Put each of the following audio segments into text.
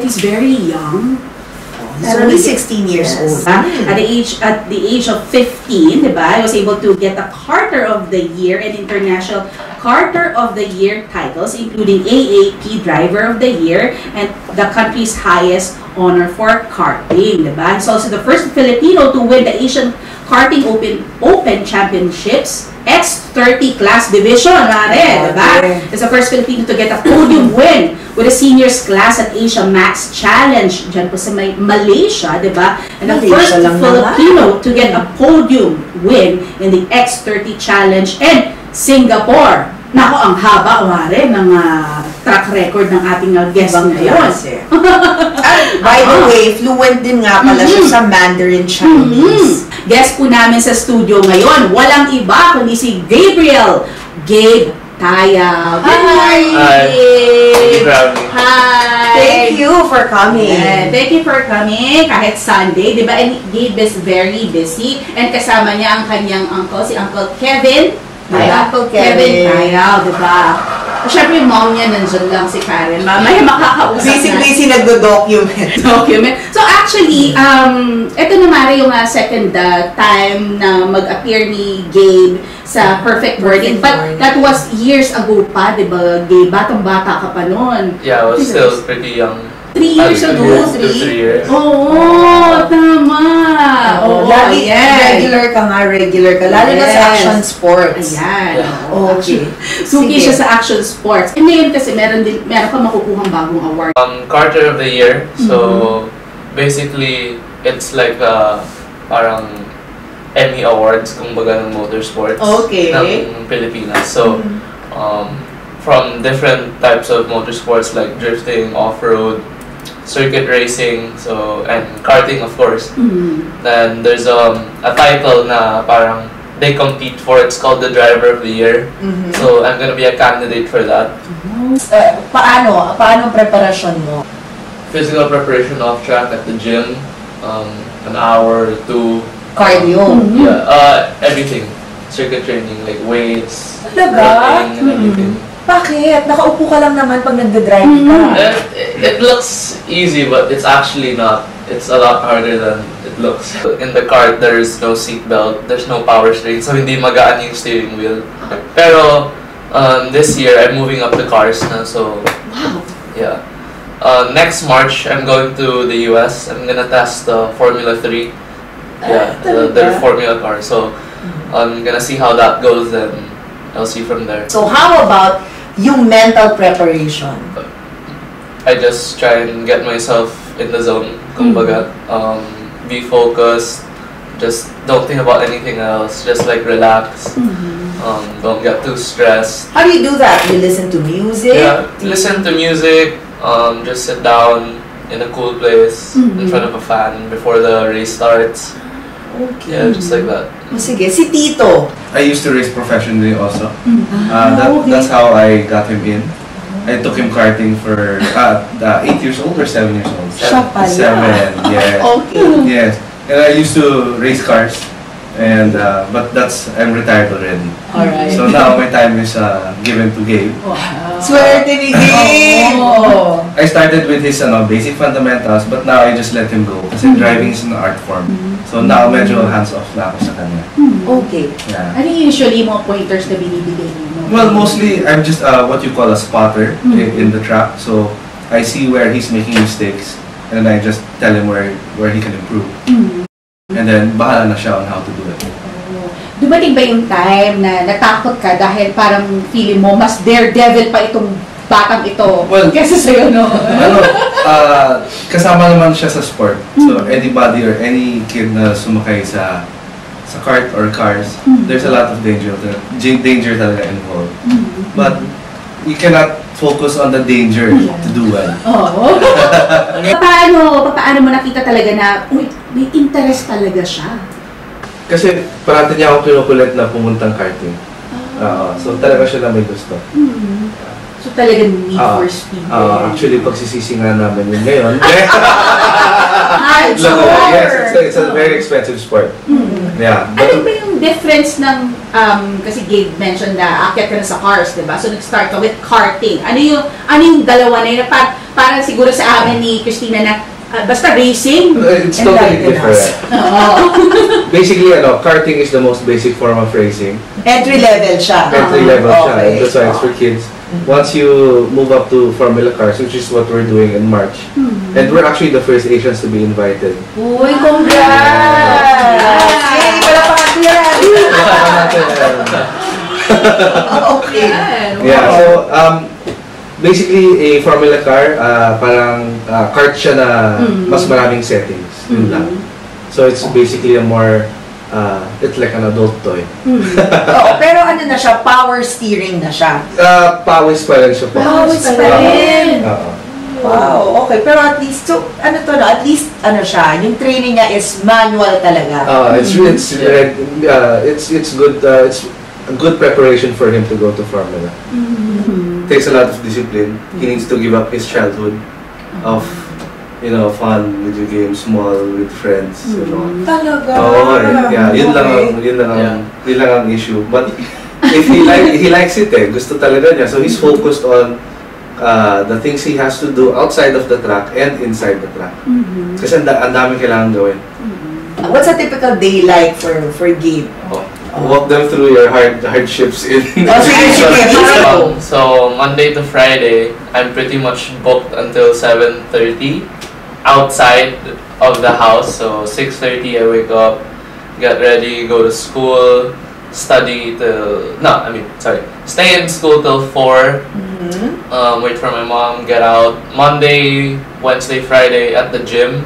he's very young. He's only 16 years old. At the age of 15, diba, he was able to get the Carter of the Year and International Carter of the Year titles, including AAP Driver of the Year and the country's highest honor for karting. Diba? He's also the first Filipino to win the Asian Karting Open Championships X30 class division, diba? It's the first Filipino to get a podium win with the seniors class at Asia Max Challenge dyan po sa Malaysia, diba? And the first Filipino to get a podium win in the X30 Challenge in Singapore. Nako, ang haba, ng track record ng ating guest ngayon. By the way, fluent din nga pala siya sa Mandarin Chinese. Guest po namin sa studio ngayon, walang iba kundi si Gabe Tayao. Hi! Hi! Thank you for coming. Yeah, thank you for coming. Kahit Sunday, di ba? And Gabe is very busy. And kasama niya ang kanyang uncle, si Uncle Kevin. Hi, Uncle Kevin. Tayao, di ba? Siyempre, yung mom niya nandyan lang si Karen. Mamaya makakausap Busy nagdo-document. So actually, ito naman yung second time na mag-appear ni Gabe sa Perfect Wording. But that was years ago pa, di ba, Gabe? Batang-bata ka pa noon. Yeah, I was still pretty young. 3 years ago? 3 years. Oo, tama. Lagi regular ka. Lalo na sa action sports. Ayan. Okay. Suki siya sa action sports. And ngayon kasi meron ka makukuhang bagong award. Carter of the Year. So, basically, it's like parang Emmy Awards, kumbaga ng motorsports ng Pilipinas. So, from different types of motorsports like drifting, off-road, circuit racing, and karting, of course. Then there's a title na parang they compete for. It's called the Driver of the Year. So I'm gonna be a candidate for that. Paano preparasyon mo? Physical preparation off track at the gym, an hour or two. Cardio. Yeah, everything. Circuit training, like weights, Talaga? running, and everything. Bakit? Nakaupo ka lang naman pag nagda-drive ka. It looks easy, but it's actually not. It's a lot harder than it looks. In the kart, there's no seat belt, there's no power steering, so hindi magaan yung steering wheel. Pero this year, I'm moving up the cars na, so yeah. Next March, I'm going to the US. I'm gonna test Formula 3. Yeah, their Formula car. So I'm gonna see how that goes, and I'll see from there. So how about yung mental preparation? I just try and get myself in the zone. Kumbaga, be focused. Just don't think about anything else. Just like relax. Don't get too stressed. How do you do that? You listen to music? Yeah, listen to music. Just sit down in a cool place in front of a fan before the race starts. Okay. Yeah, just like that. Sige, si Tito. I used to race professionally also. That's how I got him in. I took him karting for 8 years old or 7 years old? Siya pala. 7, yes. Okay. Yes. And I used to race cars. And but I'm retired already. Alright. So now my time is given to Gabe. Wow. Swerte ni Gabe! I started with his basic fundamentals, but now I just let him go kasi driving is an art form. So now medyo hands off na ako sa kanya. Okay. Yeah. Ano usually mga pointers na binibigay mo? Well, mostly I'm just what you call a spotter in the track. So I see where he's making mistakes, and I just tell him where he can improve. And then bahala na siya on how to do it. Dumating ba yung time na natakot ka dahil parang feeling mo mas daredevil pa itong batang ito kesa sa'yo, no? Kasama naman siya sa sport. So anybody or any kid na sumakay sa kart or cars, there's a lot of danger talaga involved. But you cannot focus on the danger to do well. Paano mo nakita talaga na may interest talaga siya? Kasi parati niya ako pinukulit na pumuntang karting. So talaga siya na may gusto. So talagang need for speed. Actually, pagsisisi nga namin yun ngayon. Yes, it's a very expensive sport. Yeah. Ano ba yung difference ng, kasi Gabe mentioned na akyat ka na sa cars, diba? So nag-start ka with karting. Ano yung dalawa na yun? Parang siguro sa amin ni Christina na, basta racing. It's totally different. Basically, karting is the most basic form of racing. Entry level siya. Entry level siya. Okay. That's why it's for kids. Once you move up to Formula Cars, which is what we're doing in March, and we're actually the first Asians to be invited. Uy, congrats! Yay! Wala pa Okay. Yeah, so basically a Formula Car, parang kart siya na mas maraming settings. Yun lang. So it's basically a more, it's like an adult toy. Pero ano na siya, power steering na siya. Pawis pa rin siya. Pawis pa rin. Oo. Wow, okay. Pero at least, so, at least, siya, yung training niya is manual talaga. It's good, it's a good preparation for him to go to Formula. Takes a lot of discipline. He needs to give up his childhood of, fun video games, small with friends, Talaga? Yeah, yun lang ang issue. But if he likes it, gusto talaga niya. So he's focused on the things he has to do outside of the track and inside the track. Kasi ang dami kailangan gawin. What's a typical day like for Gabe? Walk them through your hardships in So Monday to Friday, I'm pretty much booked until 7:30 outside of the house. So 6:30 I wake up, get ready, go to school, stay in school till 4. Wait for my mom, get out. Monday, Wednesday, Friday at the gym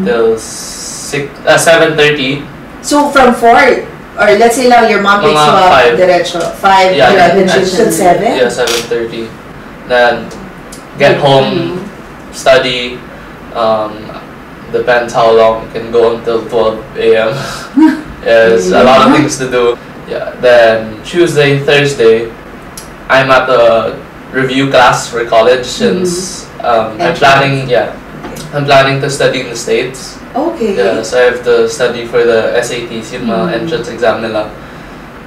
till 7:30. So from 4, or let's say now your mom picks you up, diretso, 5, Yeah, till 7? Yeah, 7:30. Then get home, study. Depends how long. It can go until 12 a.m. There's a lot of things to do. Yeah. Then Tuesday, Thursday, I'm at a review class for college since I'm planning to study in the States. Okay. Yeah, so I have to study for the SATs, yung mga entrance exam nila.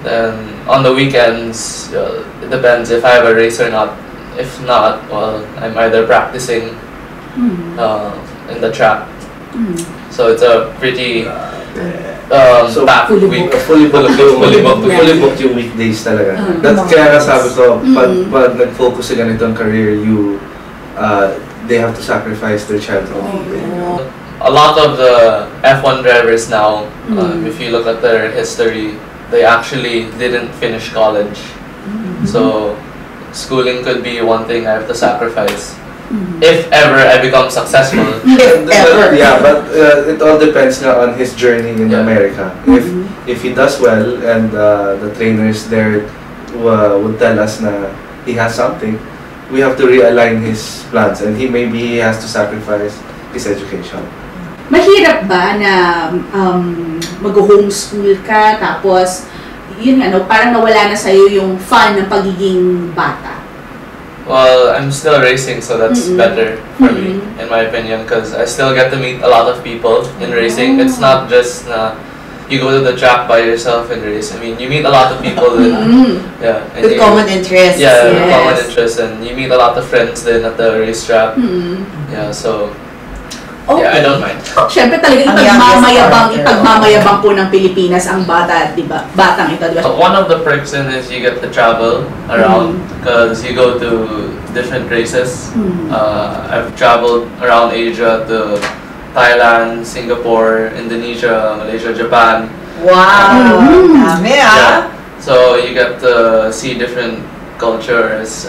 Then on the weekends, it depends if I have a race or not. If not, well, I'm either practicing in the track. So it's a pretty packed week. Fully booked yung weekdays talaga. That's kaya nga sabi ko, pag nag-focus sa ganitong career, they have to sacrifice their childhood. A lot of the F1 drivers now, if you look at their history, they actually didn't finish college. So schooling could be one thing I have to sacrifice. If ever I become successful. Yeah, but it all depends na on his journey in America. If he does well and the trainers there would tell us na he has something, we have to realign his plans and he has to sacrifice his education. Mahirap ba na mag-homeschool ka tapos yun parang nawala na sa'yo yung fun ng pagiging bata? Well, I'm still racing, so that's better for me, in my opinion, because I still get to meet a lot of people in racing. It's not just you go to the track by yourself and race. I mean, you meet a lot of people with common interests. Yeah, with common interests, and you meet a lot of friends then at the racetrack. Yeah, so I don't mind. Siyempre talaga ipagmamayabang po ng Pilipinas ang bata, di ba? Batang ito, di ba? So one of the perks in is you get to travel around because you go to different races. I've traveled around Asia to Thailand, Singapore, Indonesia, Malaysia, Japan. Wow! Dami So you get to see different cultures.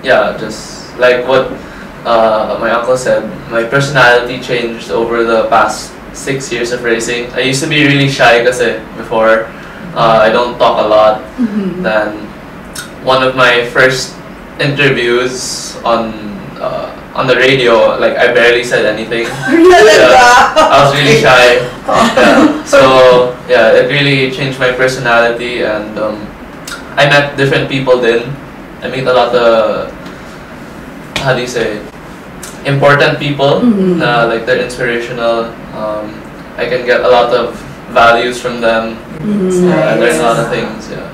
Just like what my uncle said, my personality changed over the past 6 years of racing. I used to be really shy kasi before. I don't talk a lot. Then one of my first interviews on the radio, like I barely said anything. I was really shy. So it really changed my personality, and I met different people then. I meet a lot of important people, like they're inspirational. I can get a lot of values from them. I learn a lot of things. Yeah.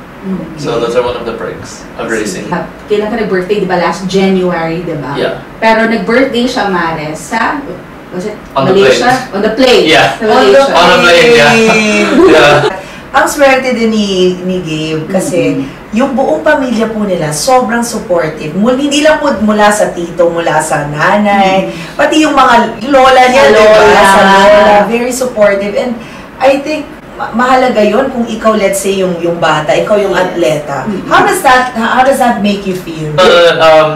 So those are one of the perks of racing. Kailan ka nag-birthday, di ba? Last January, di ba? Yeah. Pero nag-birthday siya, Mares, sa, was it On the Malaysia? plane. On the plane. Yeah. Sa Malaysia. On the plane, yeah. Ang swerte din ni Gabe kasi yung buong pamilya po nila sobrang supportive. Hindi lang po mula sa tito, mula sa nanay, pati yung mga lola niya, Lola. Sa lola. Very supportive. And I think mahalaga yon kung ikaw, let's say, yung bata, ikaw yung atleta. How does that make you feel?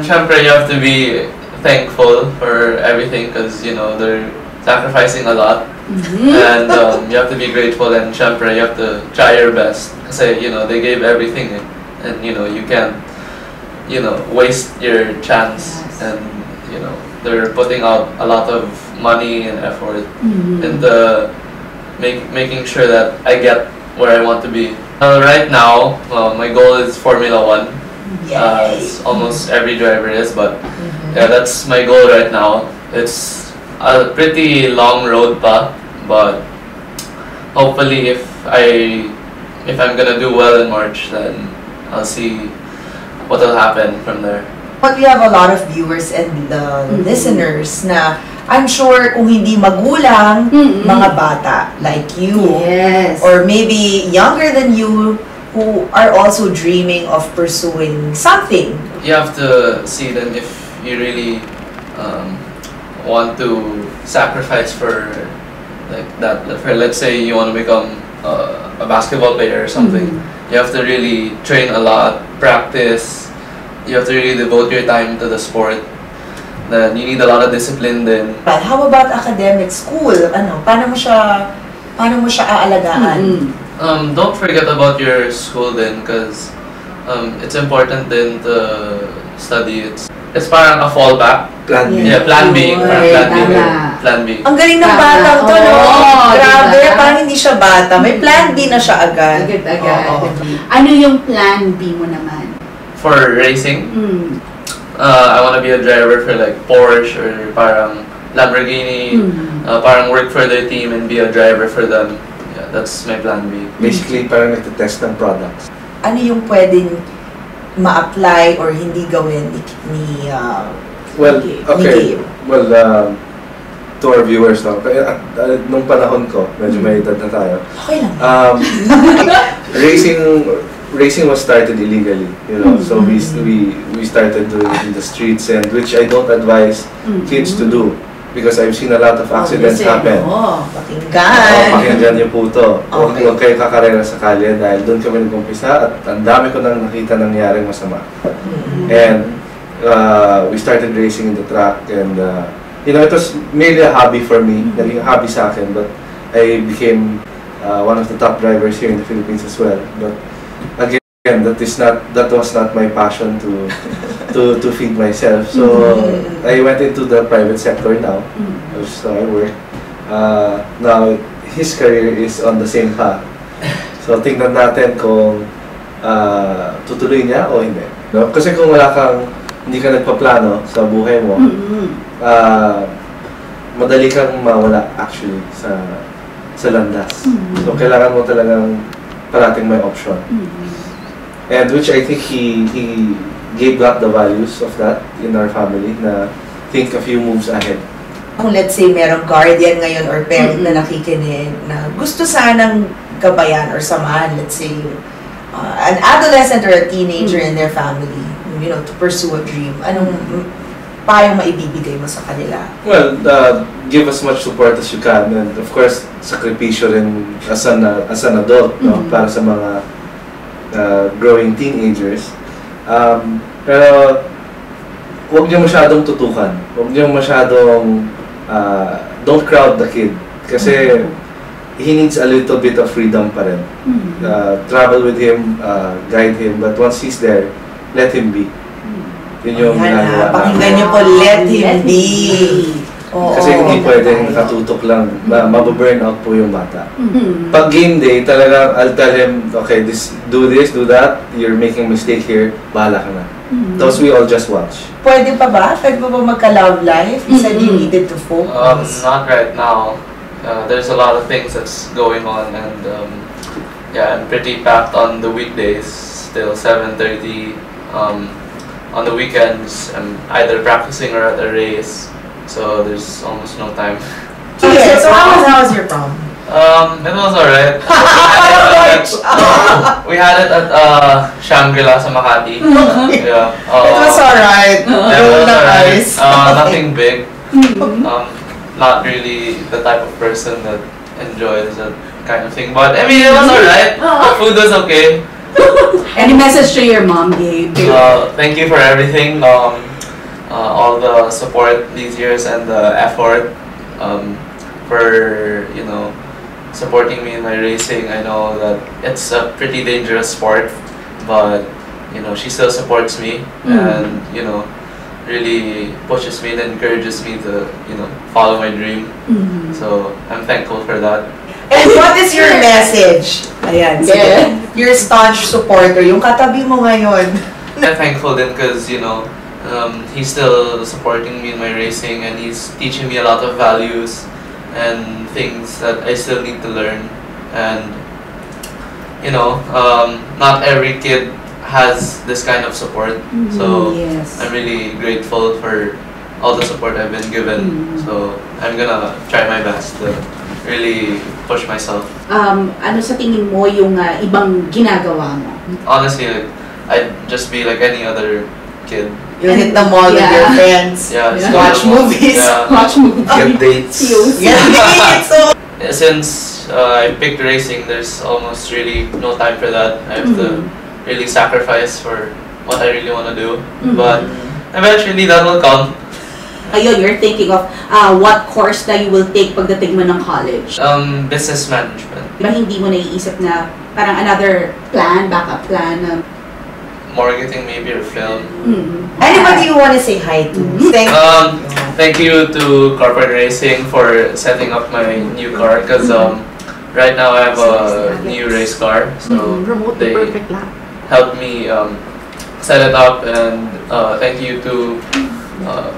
Syempre, you have to be thankful for everything because, you know, they're sacrificing a lot. And you have to be grateful, and syempre, you have to try your best kasi, you know, they gave everything, and, you know, you can't, you know, waste your chance. And, you know, they're putting out a lot of money and effort into making sure that I get where I want to be. Right now, my goal is Formula 1. As almost every driver is, but yeah, that's my goal right now. It's a pretty long road pa, but hopefully if I'm gonna do well in March, then I'll see what will happen from there. But we have a lot of viewers and listeners na I'm sure kung hindi magulang, mga bata like you, or maybe younger than you, who are also dreaming of pursuing something. You have to see them if you really want to sacrifice for like that. For, let's say you want to become a basketball player or something, you have to really train a lot, practice. You have to really devote your time to the sport. Then you need a lot of discipline then. But how about academic school? Paano mo siya aalagaan? Don't forget about your school then, because it's important then to study. It's parang a fallback. Plan B. Yeah, plan B. Parang plan B. Plan B. Ang galing ng batang to, no? Grabe, parang hindi siya bata. May plan B na siya agad. Agad. Ano yung plan B mo naman? For racing? I want to be a driver for like Porsche or parang Lamborghini. Parang work for their team and be a driver for them. Yeah, that's my plan B. Basically, parang nagtitest ng products. Ano yung pwedeng ma-apply or hindi gawin ni Well, Gabe? okay. Well, to our viewers, no? Nung panahon ko, medyo may edad na tayo. Okay lang. Racing was started illegally, you know. So we started doing it in the streets, and which I don't advise kids to do because I've seen a lot of accidents happen. Pakinggan niyo po ito. Huwag kayo kakarera sa kalye dahil doon kami nag-umpisa at ang dami ko nang nakita nangyaring masama. And we started racing in the track, and you know, it was merely a hobby for me, naging hobby sa akin, but I became one of the top drivers here in the Philippines as well. But again, that was not my passion to feed myself. So I went into the private sector now. So I work. Now his career is on the same path. So tingnan natin kung tutuloy niya o hindi. No? Kasi kung hindi ka nagpaplano sa buhay mo, madali kang mawala actually sa landas. So kailangan mo talagang parating may option. And which I think he gave up the values of that in our family, na think a few moves ahead. Kung let's say merong guardian ngayon or parent na nakikinig na gusto sanang gabayan or samahan, let's say an adolescent or a teenager in their family, you know, to pursue a dream, anong payong maibibigay mo sa kanila? Well, give as much support as you can, and of course, sakripisyo rin as an adult, no? Para sa mga growing teenagers. Pero huwag niyo masyadong tutukan. Huwag niyo masyadong don't crowd the kid. Kasi he needs a little bit of freedom pa rin. Travel with him, guide him, but once he's there, let him be. Yun yung ginagawa. Pakinggan niyo po, let him be. Kasi hindi pwedeng nakatutok lang, mababurn out po yung bata. Pag game day, talagang I'll tell him, okay, do this, do that, you're making a mistake here, bahala ka na. Tapos we all just watch. Pwede pa ba? Pwede pa ba magka-love life? You said you needed to focus. Not right now. there's a lot of things that's going on, and yeah, I'm pretty packed on the weekdays till 7:30. On the weekends, I'm either practicing or at a race, so there's almost no time. Okay, so how was your prom? It was alright. We had it at Shangri-La sa Makati. Yeah. It was alright. Yeah, it was alright. Nice. Nothing big. Not really the type of person that enjoys that kind of thing. But I mean, it was alright. The food was okay. Any message to your mom, Gabe? Thank you for everything. All the support these years and the effort for supporting me in my racing. I know that it's a pretty dangerous sport, but she still supports me and really pushes me and encourages me to follow my dream. So I'm thankful for that. And what is your message? Ayan, sige. Your staunch supporter, yung katabi mo ngayon. I'm thankful din because he's still supporting me in my racing, and he's teaching me a lot of values and things that I still need to learn. And not every kid has this kind of support, so yes. I'm really grateful for all the support I've been given. So I'm gonna try my best to really push myself. Ano sa tingin mo yung ibang ginagawa mo? Honestly, I'd just be like any other kid. You hit the mall with your friends. Yeah, just watch movies. Yeah. Watch movies. Get dates. Get dates. So Since I picked racing, there's almost really no time for that. I have to really sacrifice for what I really want to do. But eventually that will come. Ayun, you're thinking of what course na you will take pagdating mo ng college. Business management. Diba hindi mo naiisip na parang another plan, backup plan? Marketing maybe, or film. anybody you want to say hi to? Thank you to Corporate Racing for setting up my new car, because right now I have a new race car, so they helped me set it up. And thank you to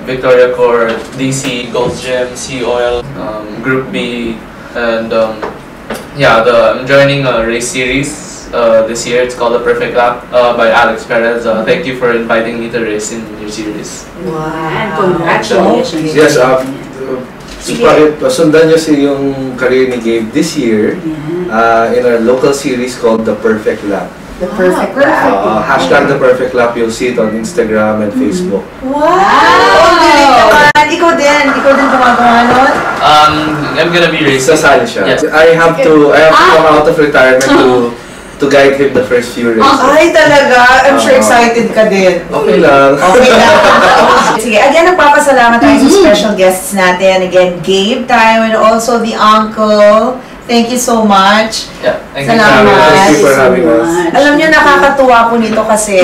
Victoria Core, DC, Gold Gym, Sea Oil, Group B, and yeah, I'm joining a race series this year. It's called The Perfect Lap by Alex Perez. Thank you for inviting me to race in your series. Wow! Congratulations! Yes, sundan niyo yung career ni Gabe this year in our local series called The Perfect Lap. The Perfect Lap. Hashtag The Perfect Lap, you'll see it on Instagram and Facebook. Wow! Ikaw din gumagawa nun? I'm gonna be racing. Sasali siya. Yes. I have to come out of retirement to guide him the first few races. Ay, talaga? I'm sure excited ka din. Okay lang. Okay lang. Sige, again, nagpapasalamat tayo sa special guests natin. Again, Gabe, Tayao, and also the uncle. Thank you so much. Yeah, thank you. Salamat. Thank you for having us. Alam niyo, nakakatuwa po nito kasi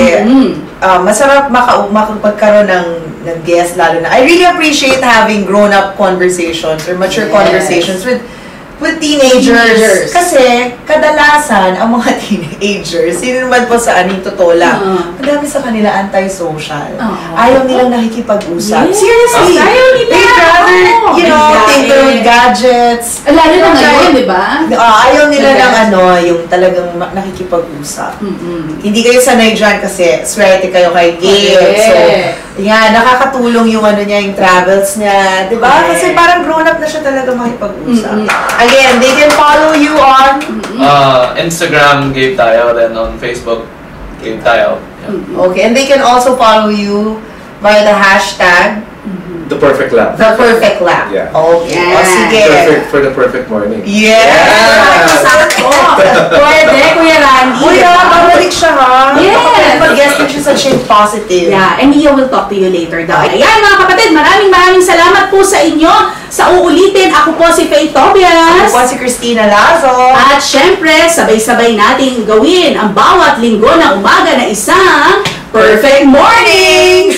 masarap makapagkaroon ng guest, lalo na. I really appreciate having grown-up conversations or mature conversations with teenagers. Kasi, kadalasan, ang mga teenagers, sino naman po sa aning totoo lang, madami sa kanila anti-social. Ayaw nilang nakikipag-usap. Yes. Seriously! Ayaw nila! They'd rather, tinker with gadgets. Lalo na ngayon, di ba? Ayaw nila ng yung talagang nakikipag-usap. Hindi kayo sanay dyan kasi swerte kayo kay Gabe. So, yan, nakakatulong yung yung travels niya. Di ba? Kasi parang grown-up na siya talaga makipag-usap. Again, they can follow you on Instagram, Gabe Tayao, then on Facebook, Gabe Tayao. Yeah. Okay, and they can also follow you via the hashtag The Perfect Lap. The Perfect Lap. Yeah. Okay. Yeah. O, sige. Perfect for the perfect morning. Yeah! Sakto! Pwede, Kuya Randy. Kuya, babalik siya ha. Yes. Pag-guest din siya sa Shade Positive. Yeah, and Mia will talk to you later daw. Ayan mga kapatid, maraming salamat po sa inyo. Sa uulitin, ako po si Faye Tobias. Ako po si Christina Lazo. At syempre, sabay-sabay nating gawin ang bawat linggo na umaga na isang Perfect Morning!